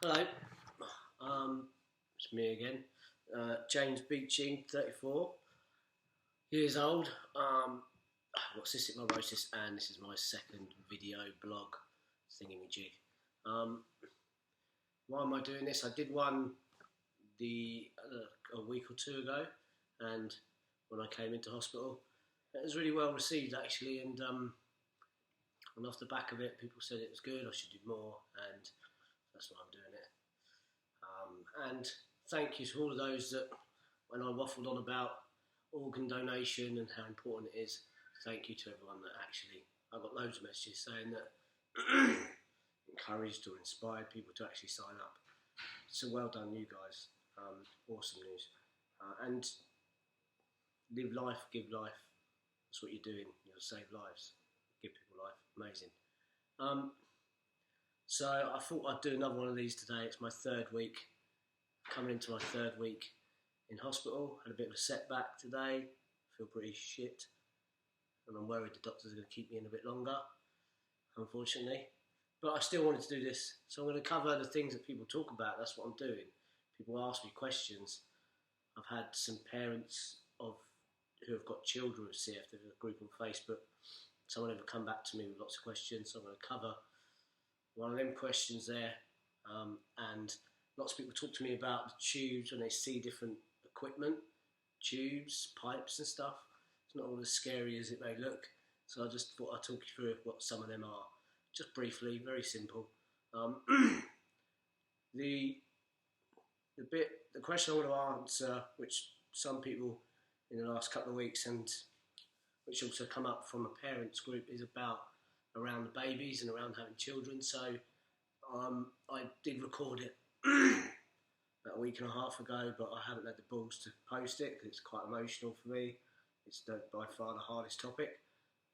Hello, it's me again, James Beeching, 34 years old. I've got cystic fibrosis, and this is my second video blog thingamajig. Why am I doing this? I did one a week or two ago, and when I came into hospital, it was really well received actually, and off the back of it, people said it was good. I should do more, and that's why I'm doing it. And thank you to all of those that, when I waffled on about organ donation and how important it is, thank you to everyone that actually, I got loads of messages saying that encouraged or inspired people to actually sign up. So well done, you guys. Awesome news. And live life, give life. That's what you're doing. You'll save lives, give people life. Amazing. So I thought I'd do another one of these today. It's my third week, coming into my third week in hospital. Had a bit of a setback today. Feel pretty shit, and I'm worried the doctors are going to keep me in a bit longer, unfortunately. But I still wanted to do this, so I'm going to cover the things that people talk about. That's what I'm doing. People ask me questions. I've had some parents who have got children with CF. There's a group on Facebook. Someone ever come back to me with lots of questions, so I'm going to cover one of them questions there. And lots of people talk to me about the tubes when they see different equipment, tubes, pipes and stuff. It's not all as scary as it may look. So I just thought I'd talk you through what some of them are. Just briefly, very simple. The question I want to answer, which some people in the last couple of weeks, and which also come up from a parents group, is about around the babies and around having children. So I did record it about a week and a half ago, but I haven't had the balls to post it because it's quite emotional for me. It's by far the hardest topic,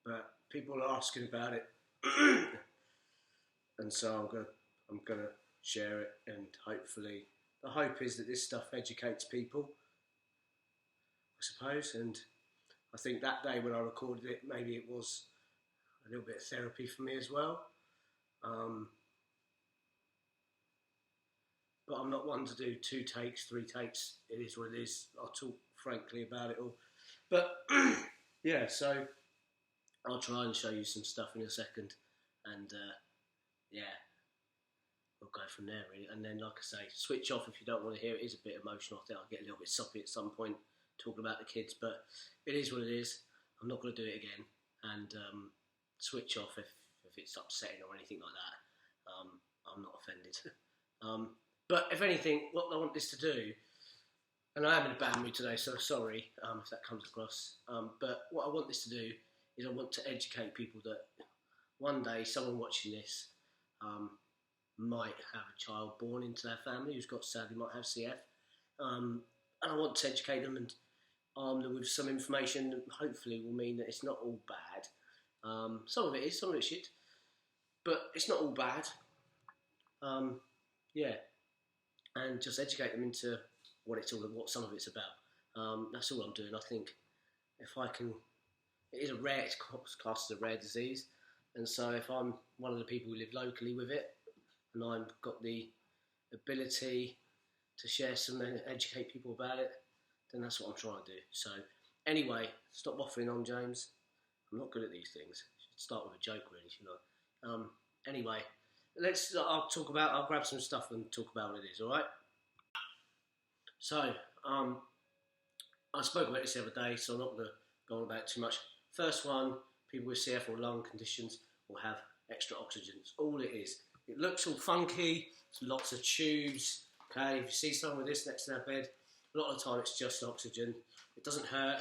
but people are asking about it, and so I'm gonna share it, and hopefully the hope is that this stuff educates people, I suppose. And I think that day when I recorded it, maybe it was a little bit of therapy for me as well. But I'm not one to do 2 takes, 3 takes. It is what it is. I'll talk frankly about it all. But yeah, so I'll try and show you some stuff in a second, and yeah, we'll go from there really. And then, like I say, switch off if you don't want to hear it. It is a bit emotional. I think I'll get a little bit soppy at some point talking about the kids, but it is what it is. I'm not going to do it again, and switch off if it's upsetting or anything like that. I'm not offended. But if anything, what I want this to do, and I am in a bad mood today, so sorry if that comes across, but what I want this to do is I want to educate people that one day someone watching this might have a child born into their family who's sadly might have CF, and I want to educate them and arm them with some information that hopefully will mean that it's not all bad. Some of it is, some of it's shit, but it's not all bad. Yeah, and just educate them into what some of it's about. That's all I'm doing. I think if I can, it's classed as a rare disease, and so if I'm one of the people who live locally with it, and I've got the ability to share some and educate people about it, then that's what I'm trying to do. So anyway, stop waffling on, James. I'm not good at these things. I should start with a joke really, shouldn't I? Anyway, I'll grab some stuff and talk about what it is, alright? So, I spoke about this the other day, so I'm not going to go on about it too much. First one, people with CF or lung conditions will have extra oxygen. It's all it is. It looks all funky, there's lots of tubes, okay? If you see someone with this next to their bed, a lot of the time it's just oxygen. It doesn't hurt,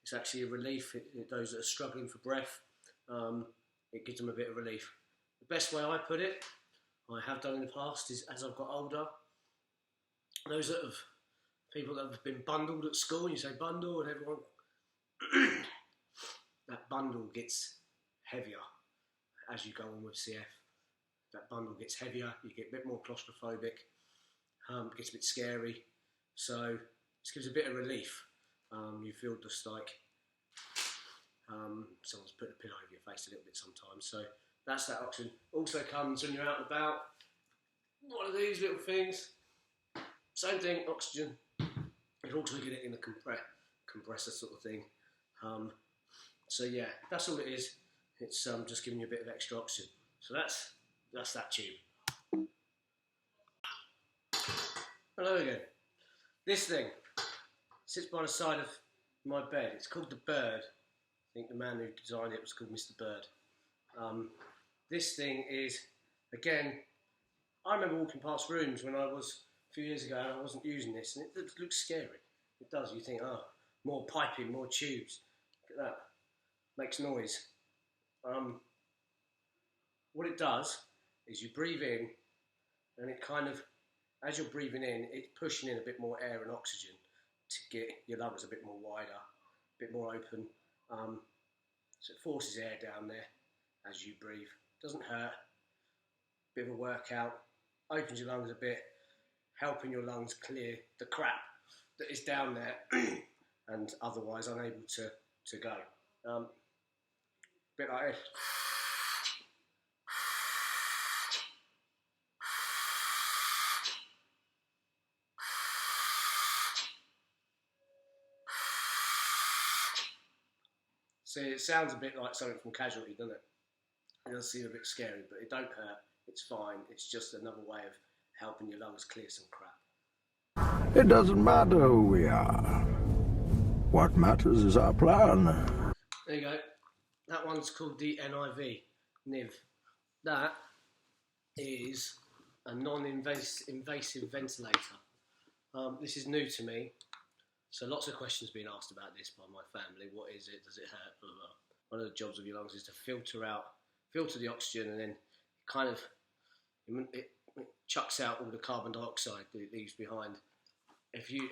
it's actually a relief. Those that are struggling for breath, it gives them a bit of relief. The best way I put it, I have done in the past, is as I've got older, people that have been bundled at school, and you say bundle, and everyone, that bundle gets heavier as you go on with CF. That bundle gets heavier, you get a bit more claustrophobic, it gets a bit scary, so this gives a bit of relief. You feel just like someone's put a pillow over your face a little bit sometimes, so that's that oxygen. Also comes when you're out and about, one of these little things. Same thing, oxygen. You're also get it in a compressor sort of thing. So yeah, that's all it is. It's just giving you a bit of extra oxygen. So that's that tube. Hello again. This thing sits by the side of my bed. It's called the Bird. I think the man who designed it was called Mr. Bird. This thing is, again, I remember walking past rooms when I was a few years ago and I wasn't using this, and it looks scary. It does. You think, oh, more piping, more tubes. Look at that. Makes noise. What it does is you breathe in, and it kind of, as you're breathing in, it's pushing in a bit more air and oxygen to get your lungs a bit more wider, a bit more open. So it forces air down there as you breathe. Doesn't hurt. Bit of a workout. Opens your lungs a bit, helping your lungs clear the crap that is down there and otherwise unable to go. Bit like this. See, it sounds a bit like something from Casualty, doesn't it? It does seem a bit scary, but it don't hurt. It's fine. It's just another way of helping your lungs clear some crap. It doesn't matter who we are. What matters is our plan. There you go. That one's called the NIV. That is a non-invasive ventilator. This is new to me, so lots of questions being asked about this by my family. What is it? Does it hurt? Blah, blah. One of the jobs of your lungs is to filter the oxygen, and then kind of it chucks out all the carbon dioxide that it leaves behind. If your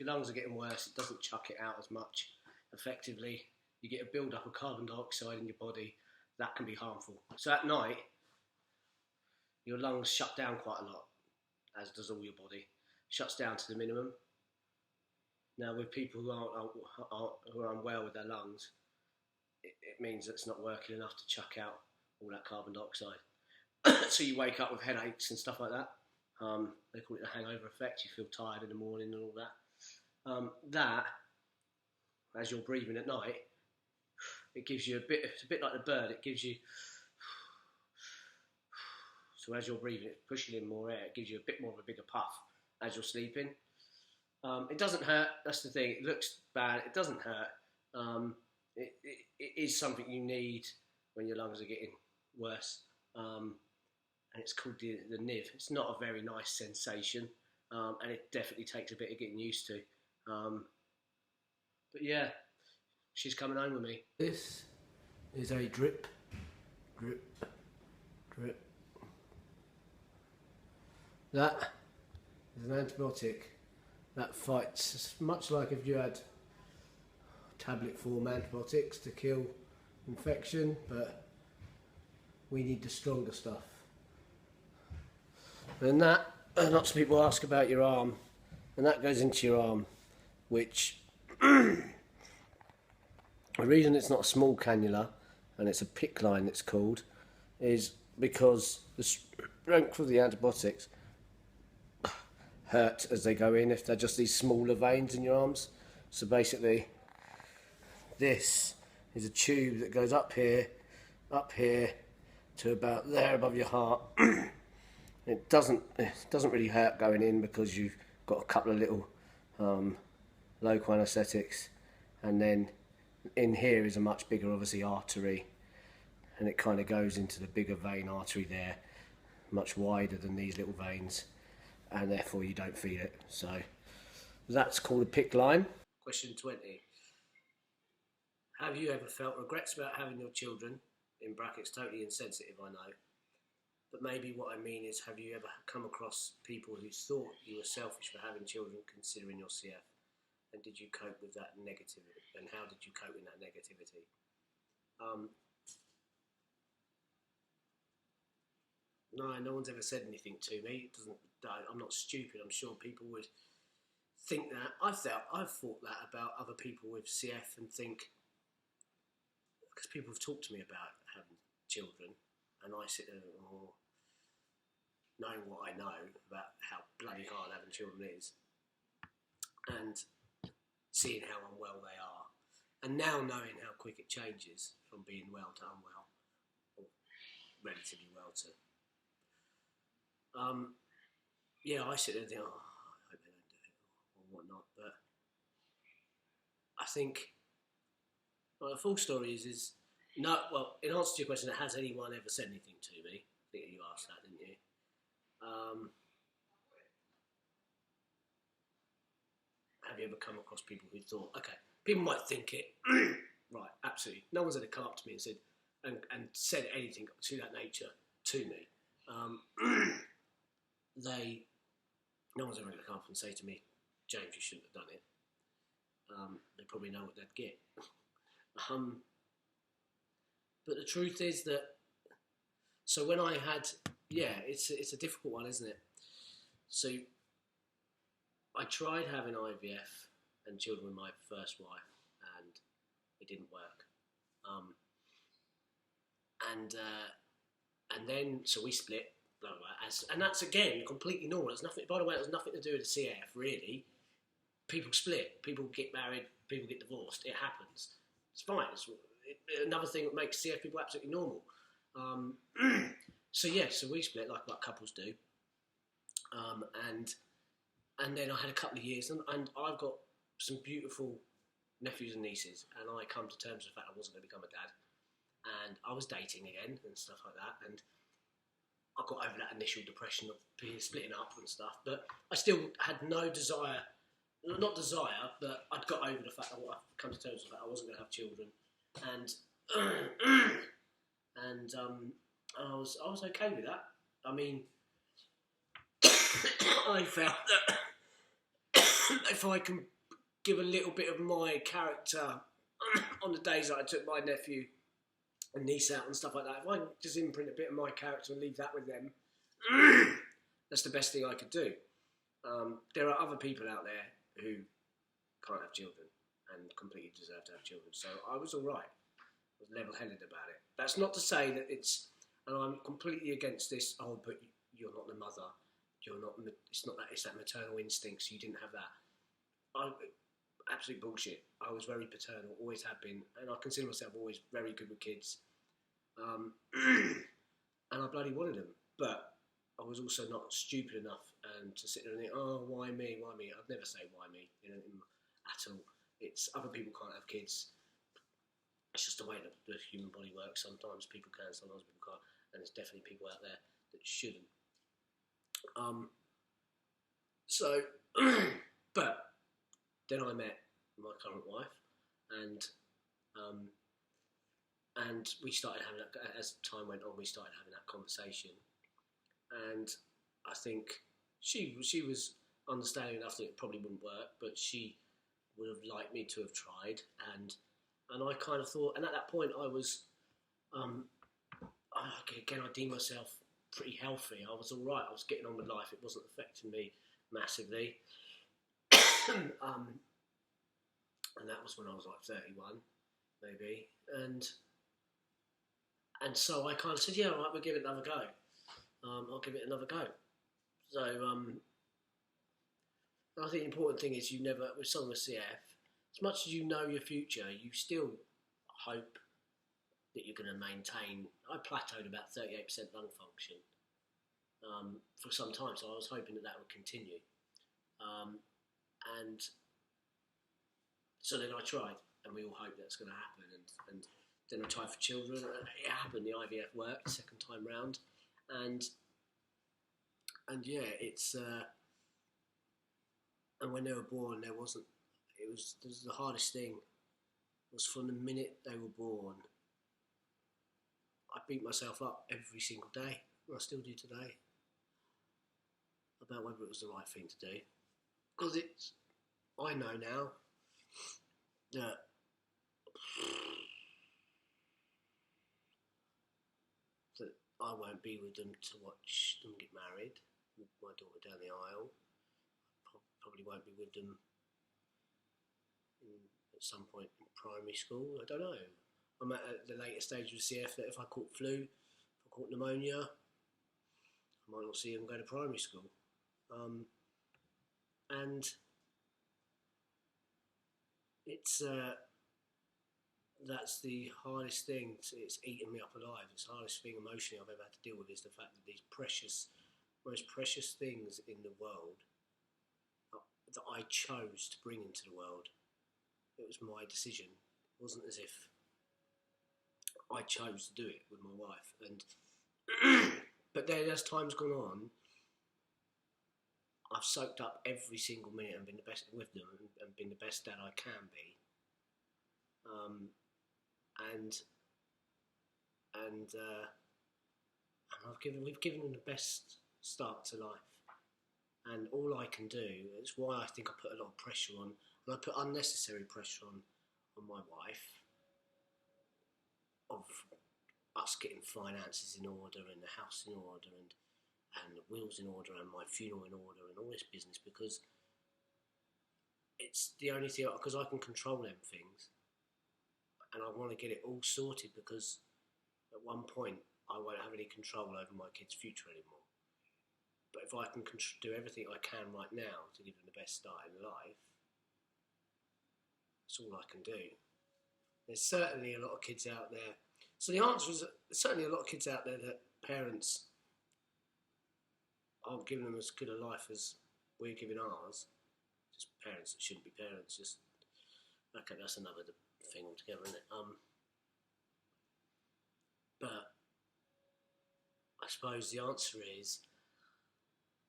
lungs are getting worse, it doesn't chuck it out as much effectively. You get a build-up of carbon dioxide in your body. That can be harmful. So at night, your lungs shut down quite a lot, as does all your body. Shuts down to the minimum. Now, with people who are unwell with their lungs, it means that it's not working enough to chuck out all that carbon dioxide. So you wake up with headaches and stuff like that. They call it the hangover effect. You feel tired in the morning and all that. That, as you're breathing at night, it gives you it's a bit like the Bird. It gives you, so as you're breathing, it's pushing in more air. It gives you a bit more of a bigger puff as you're sleeping. It doesn't hurt. That's the thing. It looks bad. It doesn't hurt. It is something you need when your lungs are getting worse. And it's called the NIV. It's not a very nice sensation, and it definitely takes a bit of getting used to. But yeah, she's coming home with me. This is a drip. That is an antibiotic that fights, much like if you had tablet form antibiotics to kill infection, but we need the stronger stuff. And that, lots of people ask about your arm, and that goes into your arm, which the reason it's not a small cannula and it's a PICC line it's called is because the strength of the antibiotics hurt as they go in if they're just these smaller veins in your arms. So basically this is a tube that goes up here to about there above your heart. It doesn't really hurt going in because you've got a couple of little local anaesthetics, and then in here is a much bigger, obviously, artery, and it kind of goes into the bigger vein artery there, much wider than these little veins, and therefore you don't feel it. So that's called a PICC line. Question 20. Have you ever felt regrets about having your children, in brackets totally insensitive I know, but maybe what I mean is, have you ever come across people who thought you were selfish for having children considering your CF? And did you cope with that negativity? And how did you cope with that negativity? No one's ever said anything to me. I'm not stupid. I'm sure people would think that. I've thought that about other people with CF and think, because people have talked to me about having children, and I sit there, knowing what I know about how bloody hard having children is, and seeing how unwell they are, and now knowing how quick it changes from being well to unwell, or relatively well to, I sit there and think, oh, I hope they don't do it or whatnot. But I think, the full story is no. Well, in answer to your question, has anyone ever said anything to me? I think you asked that, didn't you? Have you ever come across people who thought, okay, people might think it, right? Absolutely, no one's ever come up to me and said and said anything to that nature to me. No one's ever going to come up and say to me, James, you shouldn't have done it. They probably know what they'd get. But the truth is that, so when I had, it's a difficult one, isn't it? So I tried having IVF and children with my first wife, and it didn't work. And then, so we split, blah, blah, blah, and that's, again, completely normal. There's nothing, by the way, it has nothing to do with the CF, really. People split, people get married, people get divorced. It happens. It's fine. It's another thing that makes CF people absolutely normal. So we split like couples do. And then I had a couple of years, and I've got some beautiful nephews and nieces, and I come to terms with the fact I wasn't going to become a dad. And I was dating again and stuff like that, and I got over that initial depression of being splitting up and stuff, but I still had no desire, not desire, but I'd got over the fact that I'd come to terms with that I wasn't going to have children, and I was okay with that. I mean, I felt that if I can give a little bit of my character on the days that I took my nephew and niece out and stuff like that, if I can just imprint a bit of my character and leave that with them, that's the best thing I could do. There are other people out there who can't have children and completely deserve to have children, so I was all right. I was level-headed about it. That's not to say that it's, and I'm completely against this, but you're not the mother, it's not that, it's that maternal instinct, so you didn't have that. Absolute bullshit. I was very paternal, always have been, and I consider myself always very good with kids. And I bloody wanted them, but I was also not stupid enough to sit there and think, oh, why me? I'd never say why me, at all. It's other people can't have kids. It's just the way that the human body works. Sometimes people can, sometimes people can't, and there's definitely people out there that shouldn't. But then I met my current wife, and we started having that, as time went on, we started having that conversation, and I think she was understanding enough that it probably wouldn't work, but she would have liked me to have tried, and I kind of thought, and at that point I was, again, I deemed myself pretty healthy. I was all right. I was getting on with life. It wasn't affecting me massively. And that was when I was like 31, maybe. And so I kind of said, yeah, all right, we'll give it another go. I'll give it another go. So I think the important thing is you never, with someone with CF, as much as you know your future, you still hope that you're going to maintain. I plateaued about 38% lung function for some time, so I was hoping that would continue. And so then I tried, and we all hope that's going to happen. And then I tried for children, and it happened. The IVF worked second time round, and yeah, it's and when they were born, it was the hardest thing. Was from the minute they were born, I beat myself up every single day, and I still do today, about whether it was the right thing to do. Because I know now that I won't be with them to watch them get married, with my daughter down the aisle. Probably won't be with them at some point in primary school. I don't know. I'm at the later stage of CF that if I caught flu, if I caught pneumonia, I might not see them go to primary school. And it's that's the hardest thing. It's eaten me up alive. It's the hardest thing emotionally I've ever had to deal with, is the fact that these most precious things in the world that I chose to bring into the world, it was my decision. It wasn't as if I chose to do it with my wife. And but then as time's gone on, I've soaked up every single minute and been the best with them, and been the best dad I can be. And we've given them the best start to life. And all I can do, it's why I think I put a lot of pressure on, and I put unnecessary pressure on my wife, of us getting finances in order and the house in order and the wills in order and my funeral in order and all this business, because it's the only thing, because I can control them things, and I want to get it all sorted, because at one point I won't have any control over my kids' future anymore. But if I can do everything I can right now to give them the best start in life, that's all I can do. There's certainly a lot of kids out there. So the answer is, there's certainly a lot of kids out there that parents aren't giving them as good a life as we're giving ours. Just parents that shouldn't be parents. Just, okay, that's another thing altogether, isn't it? But I suppose the answer is,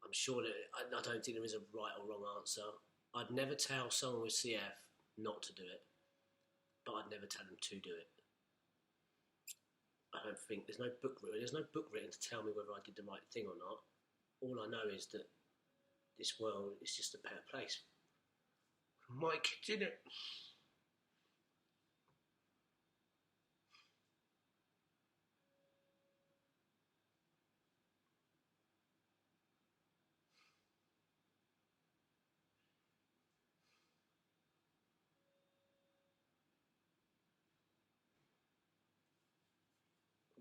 I'm sure that I don't think there is a right or wrong answer. I'd never tell someone with CF not to do it, but I'd never tell them to do it. I don't think there's no book written to tell me whether I did the right thing or not. All I know is that this world is just a better place for my kids, in it.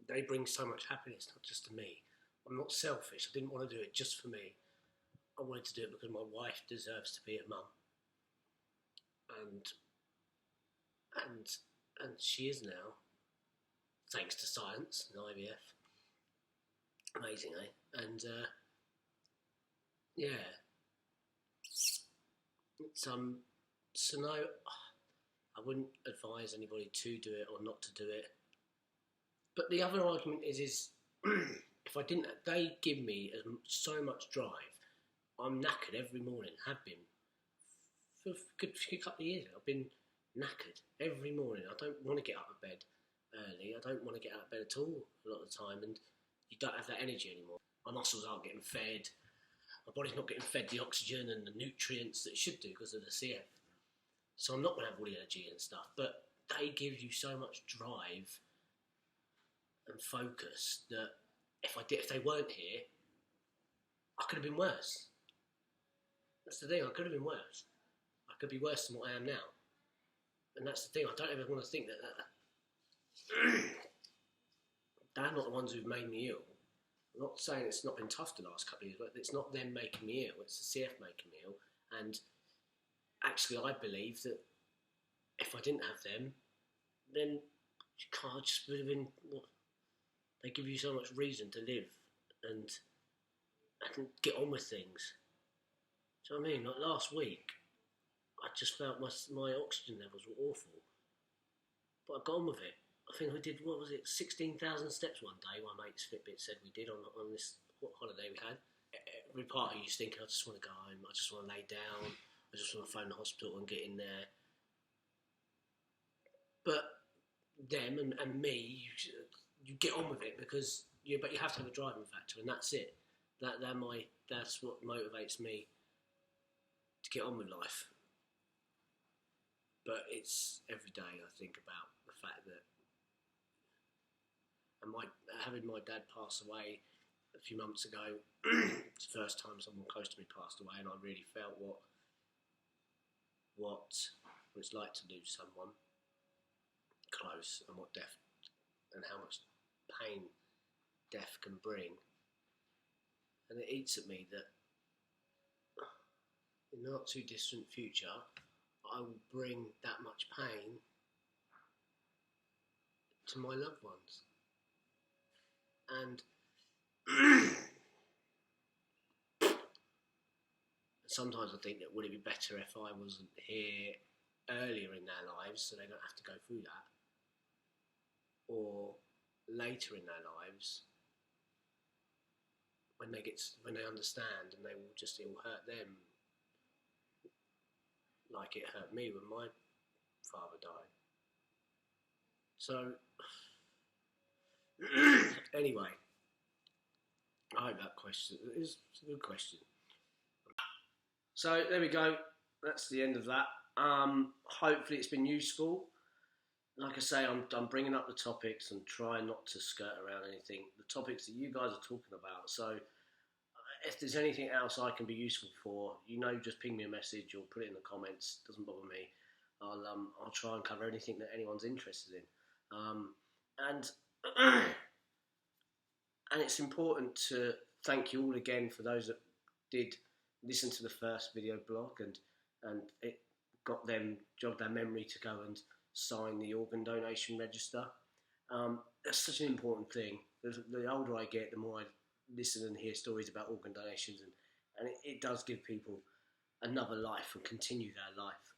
They bring so much happiness, not just to me. I'm not selfish. I didn't want to do it just for me. I wanted to do it because my wife deserves to be a mum, and she is now, thanks to science and IVF. Amazing, eh? And yeah, it's so no, I wouldn't advise anybody to do it or not to do it. But the other argument is if I didn't, they give me so much drive. I'm knackered every morning, have been for a good few couple of years. I've been knackered every morning. I don't want to get out of bed early. I don't want to get out of bed at all a lot of the time, and you don't have that energy anymore. My muscles aren't getting fed. My body's not getting fed the oxygen and the nutrients that it should do because of the CF. So I'm not going to have all the energy and stuff, but they give you so much drive and focus that if they weren't here, I could have been worse. That's the thing, I could have been worse. I could be worse than what I am now. And that's the thing, I don't ever want to think that they're not the ones who've made me ill. I'm not saying it's not been tough the last couple of years, but it's not them making me ill, it's the CF making me ill. And actually I believe that if I didn't have them, then I just would have been, they give you so much reason to live and get on with things. Do you know what I mean? Like last week, I just felt my oxygen levels were awful. But I got on with it. I think I did, 16,000 steps one day, my mate's Fitbit said we did on this holiday we had. Every part of you's thinking, I just want to go home, I just want to lay down, I just want to phone the hospital and get in there. But them and me, you get on with it because you have to have a driving factor, and that's it. That's what motivates me to get on with life. But it's every day I think about the fact that, and having my dad pass away a few months ago, it's the first time someone close to me passed away, and I really felt what it's like to lose someone close, and what death, and how much pain death can bring. and it eats at me that in the not too distant future, I will bring that much pain to my loved ones. And sometimes I think that would it be better if I wasn't here earlier in their lives so they don't have to go through that, or later in their lives when they understand, and it will hurt them like it hurt me when my father died. So anyway, I hope that question is a good question. So there we go. That's the end of that. Hopefully it's been useful. Like I say, I'm bringing up the topics and trying not to skirt around anything. The topics that you guys are talking about. So if there's anything else I can be useful for, just ping me a message or put it in the comments. Doesn't bother me. I'll try and cover anything that anyone's interested in. And it's important to thank you all again for those that did listen to the first video blog and it jogged their memory to go and sign the organ donation register. That's such an important thing. The older I get, the more I listen and hear stories about organ donations, and it does give people another life and continue their life.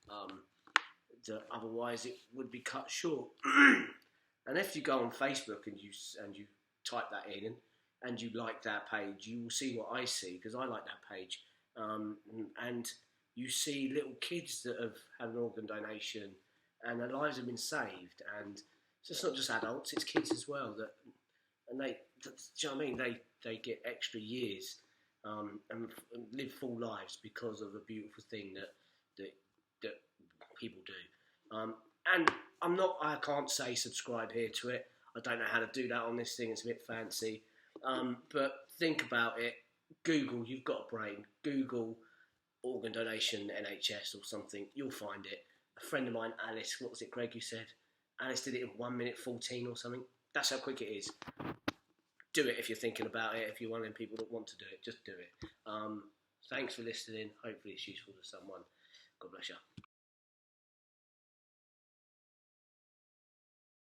Otherwise, it would be cut short. And if you go on Facebook and you type that in and you like that page, you will see what I see, because I like that page. And you see little kids that have had an organ donation and their lives have been saved. And it's not just adults, it's kids as well. Do you know what I mean? They get extra years and live full lives because of a beautiful thing that people do. And I can't say subscribe here to it. I don't know how to do that on this thing. It's a bit fancy. But think about it. Google, you've got a brain. Google organ donation NHS or something. You'll find it. A friend of mine, Alice, what was it, Greg, you said? Alice did it in 1 minute 14 or something. That's how quick it is. Do it if you're thinking about it. If you're one of them people that want to do it, just do it. Thanks for listening. Hopefully it's useful to someone. God bless you.